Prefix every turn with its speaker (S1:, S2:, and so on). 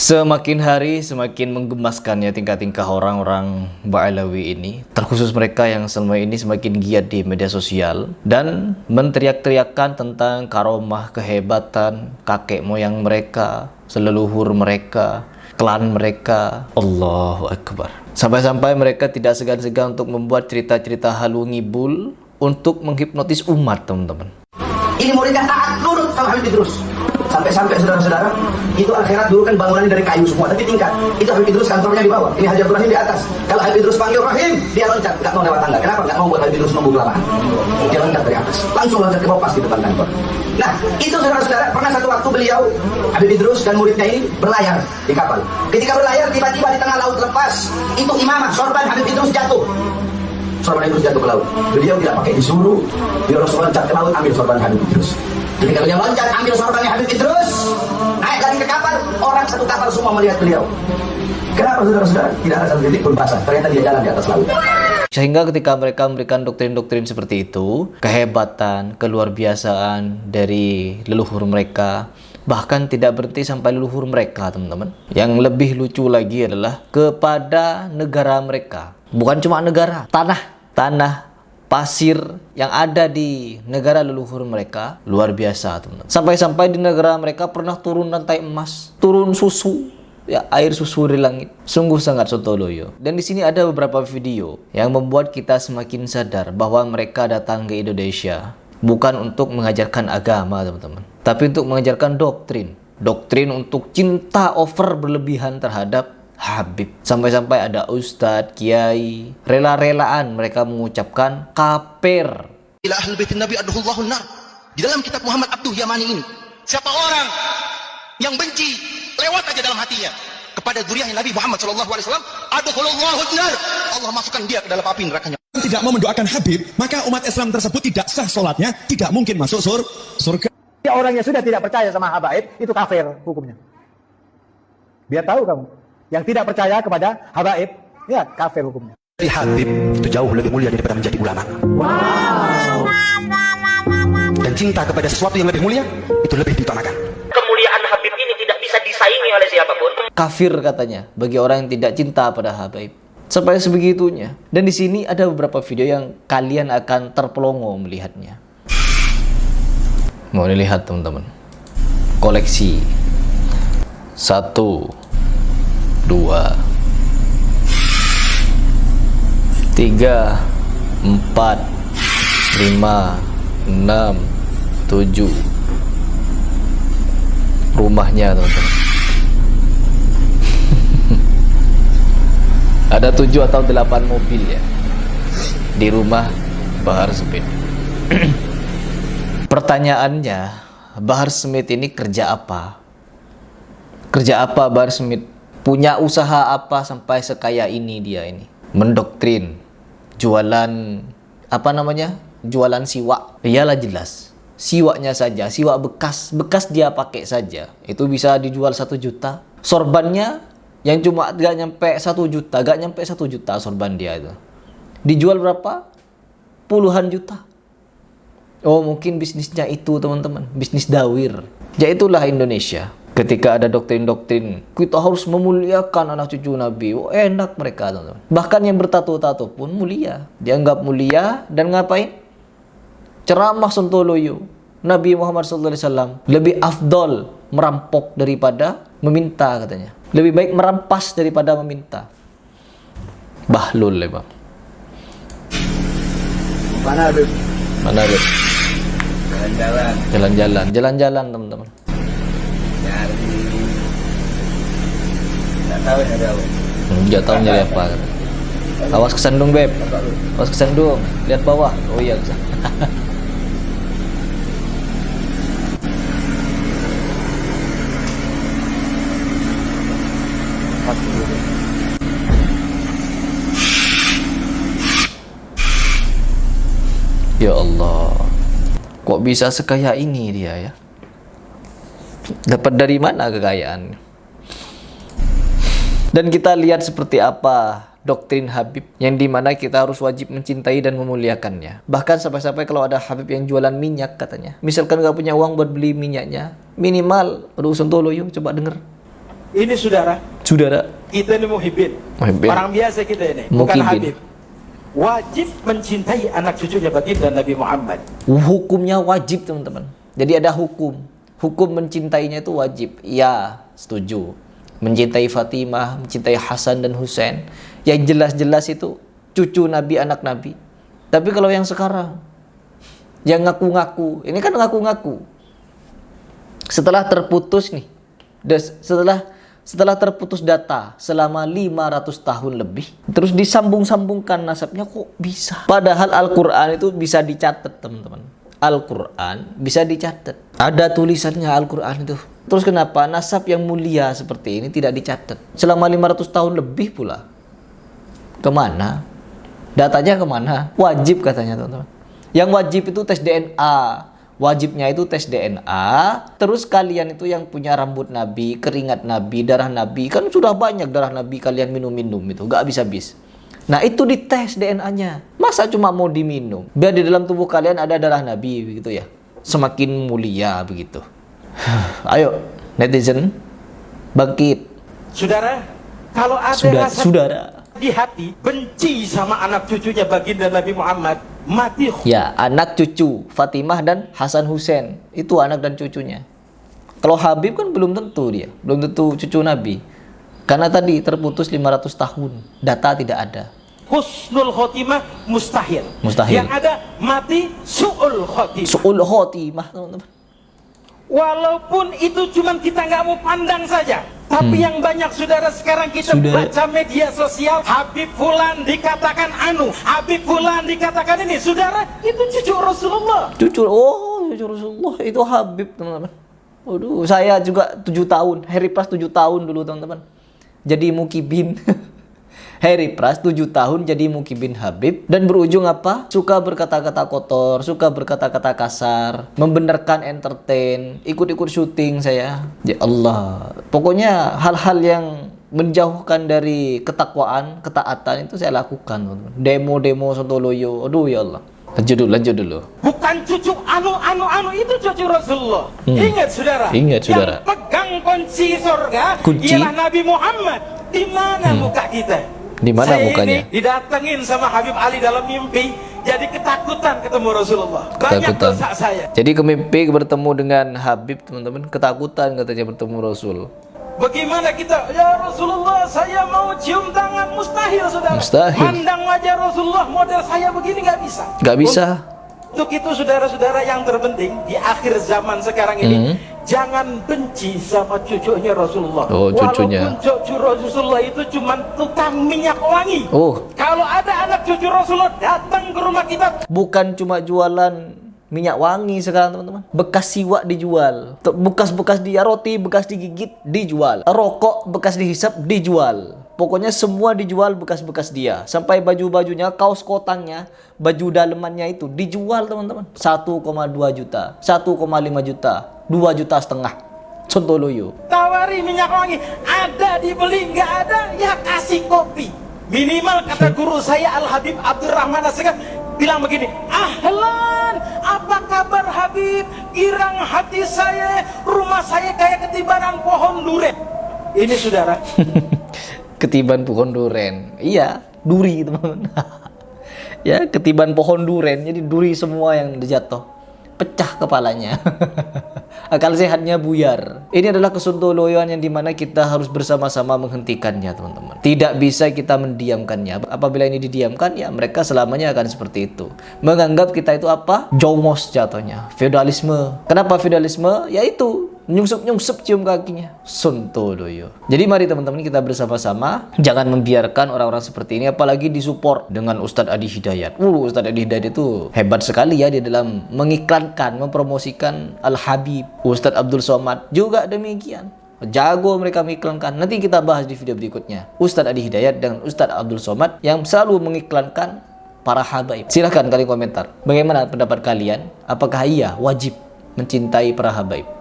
S1: Semakin hari semakin menggemaskannya tingkah-tingkah orang-orang Ba'alawi ini, terkhusus mereka yang selama ini semakin giat di media sosial dan menteriak-teriakkan tentang karomah kehebatan kakek moyang mereka, seleluhur mereka, klan mereka. Allahu Akbar. Sampai-sampai mereka tidak segan-segan untuk membuat cerita-cerita halu ngibul untuk menghipnotis umat, teman-teman.
S2: Ini muridnya taat nurut sama Habib Idrus. Sampai-sampai saudara-saudara, itu akhirat dulu kan bangunannya dari kayu semua, tapi tingkat. Itu Habib Idrus kantornya di bawah, ini Haji Abdul Rahim di atas. Kalau Habib Idrus panggil Rahim, dia loncat, nggak mau lewat tangga. Kenapa? Nggak mau buat Habib Idrus nunggu kelamaan. Dia loncat dari atas, langsung loncat ke bawah pas di depan kantor. Nah, itu saudara-saudara, pernah satu waktu beliau, Habib Idrus dan muridnya ini berlayar di kapal. Ketika berlayar, tiba-tiba di tengah laut lepas, itu imamah, sorban Habib Idrus jatuh. Sorban Idrus jatuh ke laut. Beliau tidak pakai disuruh, beliau langsung loncat ke laut, ambil sorban Habib Idrus. Ketika beliau loncat, ambil sorbannya Habib Idrus, naik lagi ke kapal, orang satu kapal semua melihat beliau. Kenapa saudara-saudara? Tidak ada satu titik pun basah, ternyata dia jalan di atas laut.
S1: Sehingga ketika mereka memberikan doktrin-doktrin seperti itu, kehebatan, keluar biasaan dari leluhur mereka, bahkan tidak berhenti sampai leluhur mereka, teman-teman. Yang lebih lucu lagi adalah kepada negara mereka. Bukan cuma negara, tanah pasir yang ada di negara leluhur mereka luar biasa, teman-teman. Sampai-sampai di negara mereka pernah turun rantai emas, turun susu, ya, air susu dari langit. Sungguh sangat sontoloyo. Dan di sini ada beberapa video yang membuat kita semakin sadar bahwa mereka datang ke Indonesia bukan untuk mengajarkan agama, teman-teman, tapi untuk mengajarkan doktrin. Doktrin untuk cinta over berlebihan terhadap Habib. Sampai-sampai ada ustadz, kiai, rela-relaan mereka mengucapkan kafir.
S2: Ila ahlul baitin Nabi adhullahun nar. Di dalam kitab Muhammad Abduh Yamani ini, siapa orang yang benci lewat aja dalam hatinya kepada zuriyahnya Nabi Muhammad SAW, adhullahun nar. Allah masukkan dia ke dalam api nerakanya.
S3: Tidak mau mendoakan Habib, maka umat Islam tersebut tidak sah sholatnya, tidak mungkin masuk surga.
S4: Orang yang sudah tidak percaya sama habaib itu kafir hukumnya. Biar tahu kamu, yang tidak percaya kepada habaib, ya kafir hukumnya.
S2: Jadi Habib itu jauh lebih mulia daripada menjadi ulama.
S4: Wow.
S2: Dan cinta kepada sesuatu yang lebih mulia itu lebih diutamakan.
S5: Kemuliaan Habib ini tidak bisa disaingi oleh siapapun.
S1: Kafir katanya bagi orang yang tidak cinta pada Habib. Sampai sebegitunya. Dan di sini ada beberapa video yang kalian akan terpelongo melihatnya. Mau dilihat, teman-teman. Koleksi 1, 2, 3, 4, 5, 6, 7. Rumahnya, teman-teman. Ada 7 atau 8 mobil ya di rumah Bahar Smith. Pertanyaannya, Bahar Smith ini kerja apa? Kerja apa Bahar Smith? Punya usaha apa sampai sekaya ini dia ini? Mendoktrin, jualan apa namanya? Jualan siwak. Iyalah jelas. Siwaknya saja, siwak bekas dia pakai saja. Itu bisa dijual 1 juta. Sorbannya yang cuma gak nyampe 1 juta, gak nyampe 1 juta sorban dia itu. Dijual berapa? Puluhan juta. Oh, mungkin bisnisnya itu, teman-teman. Bisnis dawir. Ya itulah Indonesia. Ketika ada doktrin-doktrin, kita harus memuliakan anak cucu Nabi. Oh, enak mereka, teman-teman. Bahkan yang bertato-tato pun mulia. Dianggap mulia dan ngapain? Ceramah sontoloyo. Nabi Muhammad SAW lebih afdol merampok daripada meminta, katanya. Lebih baik merampas daripada meminta. Bahlul ya, Bang.
S4: Mana Habib?
S1: Mana Habib?
S5: Jalan-jalan.
S1: Jalan-jalan, teman-teman.
S5: Nyari. Nggak tahu nyari apa.
S1: Nggak tahu nyari apa. Awas kesandung, Beb. Awas kesandung. Lihat bawah. Oh iya. Ya Allah, kok bisa sekaya ini dia ya? Dapat dari mana kekayaan? Dan kita lihat seperti apa doktrin Habib, yang dimana kita harus wajib mencintai dan memuliakannya. Bahkan sampai-sampai kalau ada Habib yang jualan minyak katanya, misalkan gak punya uang buat beli minyaknya, minimal, aduh sontolo yuk, coba denger.
S6: Ini saudara, kita ini muhibbin. Orang biasa kita ini, bukan habib. Wajib mencintai anak cucunya baginda Nabi Muhammad.
S1: Hukumnya wajib, teman-teman. Jadi ada hukum. Hukum mencintainya itu wajib. Ya, setuju. Mencintai Fatimah, mencintai Hasan dan Husain. Yang jelas-jelas itu cucu Nabi, anak Nabi. Tapi kalau yang sekarang, yang ngaku-ngaku, ini kan ngaku-ngaku. Setelah terputus nih, setelah terputus data selama 500 tahun lebih, terus disambung-sambungkan nasabnya, kok bisa? Padahal Al-Quran itu bisa dicatat, teman-teman. Al-Quran bisa dicatat. Ada tulisannya Al-Quran itu. Terus kenapa nasab yang mulia seperti ini tidak dicatat? Selama 500 tahun lebih pula. Kemana? Datanya kemana? Wajib katanya, teman-teman. Yang wajib itu tes DNA. Wajibnya itu tes DNA. Terus kalian itu yang punya rambut Nabi, keringat Nabi, darah Nabi. Kan sudah banyak darah Nabi kalian minum-minum itu. Gak habis-habis. Nah itu dites DNA-nya. Masa cuma mau diminum? Biar di dalam tubuh kalian ada darah Nabi begitu ya. Semakin mulia begitu. Ayo netizen, bangkit.
S6: Saudara, kalau ada rasa di hati benci sama anak cucunya baginda Nabi Muhammad, mati.
S1: Ya, anak cucu Fatimah dan Hasan Husain itu anak dan cucunya. Kalau Habib kan belum tentu dia, belum tentu cucu Nabi. Karena tadi terputus 500 tahun, data tidak ada.
S6: Husnul khotimah mustahil. Yang ada mati su'ul khotimah.
S1: Su'ul khotimah, teman-teman.
S6: Walaupun itu cuma kita nggak mau pandang saja, tapi yang banyak saudara sekarang kita baca media sosial, Habib Fulan dikatakan anu, Habib Fulan dikatakan ini. Saudara, itu cucu Rasulullah. Cucu
S1: Rasulullah itu Habib, teman-teman. Waduh, saya juga 7 tahun, Harry Pras 7 tahun dulu, teman-teman. Jadi mukibin. Harry Pras 7 tahun jadi mukibin Habib. Dan berujung apa? Suka berkata-kata kotor, suka berkata-kata kasar, membenarkan entertain, ikut-ikut syuting saya. Ya Allah. Pokoknya hal-hal yang menjauhkan dari ketakwaan, ketaatan itu saya lakukan, teman-teman. Demo-demo Sontoloyo. Aduh ya Allah. Lanjut dulu.
S6: Bukan cucu anu itu cucu Rasulullah. Ingat saudara. Yang pegang kunci surga ialah Nabi Muhammad. Di mana muka kita?
S1: Di mana mukanya?
S6: Ini didatengin sama Habib Ali dalam mimpi, jadi ketakutan ketemu Rasulullah. Banyak dosa saya.
S1: Jadi mimpi bertemu dengan Habib, teman-teman, ketakutan katanya bertemu Rasul.
S6: Bagaimana kita, ya Rasulullah, saya mau cium tangan, mustahil saudara.
S1: Mustahil.
S6: Pandang wajah Rasulullah, model saya begini nggak bisa.
S1: Nggak bisa.
S6: Untuk itu saudara-saudara yang terpenting di akhir zaman sekarang ini, jangan benci sama cucunya Rasulullah.
S1: Oh, cucunya.
S6: Walaupun cucu Rasulullah itu cuma tukang minyak wangi.
S1: Oh.
S6: Kalau ada anak cucu Rasulullah datang ke rumah kita,
S1: bukan cuma jualan minyak wangi sekarang, teman-teman. Bekas siwak dijual. Bekas-bekas dia roti, bekas digigit dijual. Rokok bekas dihisap dijual. Pokoknya semua dijual bekas-bekas dia. Sampai baju-bajunya, kaos kotangnya, baju dalemannya itu dijual, teman-teman. 1,2 juta, 1,5 juta, 2,5 juta. Sontoloyo.
S6: Tawari minyak wangi, ada dibeli, nggak ada ya kasih kopi. Minimal kata guru saya Al-Habib Abdurrahman As-Segaf bilang begini, ahlan, apa kabar Habib? Girang hati saya, rumah saya kayak ketibaran pohon duren. Ini saudara.
S1: Ketiban pohon duren. Iya, duri, teman-teman. Ya, ketiban pohon duren. Jadi duri semua yang jatuh. Pecah kepalanya. Akal sehatnya buyar. Ini adalah kesontoloyoan yang dimana kita harus bersama-sama menghentikannya, teman-teman. Tidak bisa kita mendiamkannya. Apabila ini didiamkan, ya mereka selamanya akan seperti itu. Menganggap kita itu apa? Jomos jatuhnya. Feodalisme. Kenapa feodalisme? Yaitu nyungsep-nyungsep cium kakinya. Sontoloyo. Jadi mari teman-teman kita bersama-sama jangan membiarkan orang-orang seperti ini, apalagi disupport dengan Ustadz Adi Hidayat. Ustadz Adi Hidayat itu hebat sekali ya di dalam mengiklankan, mempromosikan Al-Habib. Ustadz Abdul Somad juga demikian. Jago mereka mengiklankan. Nanti kita bahas di video berikutnya. Ustadz Adi Hidayat dan Ustadz Abdul Somad yang selalu mengiklankan para habaib. Silahkan kalian komentar. Bagaimana pendapat kalian? Apakah iya wajib mencintai para habaib?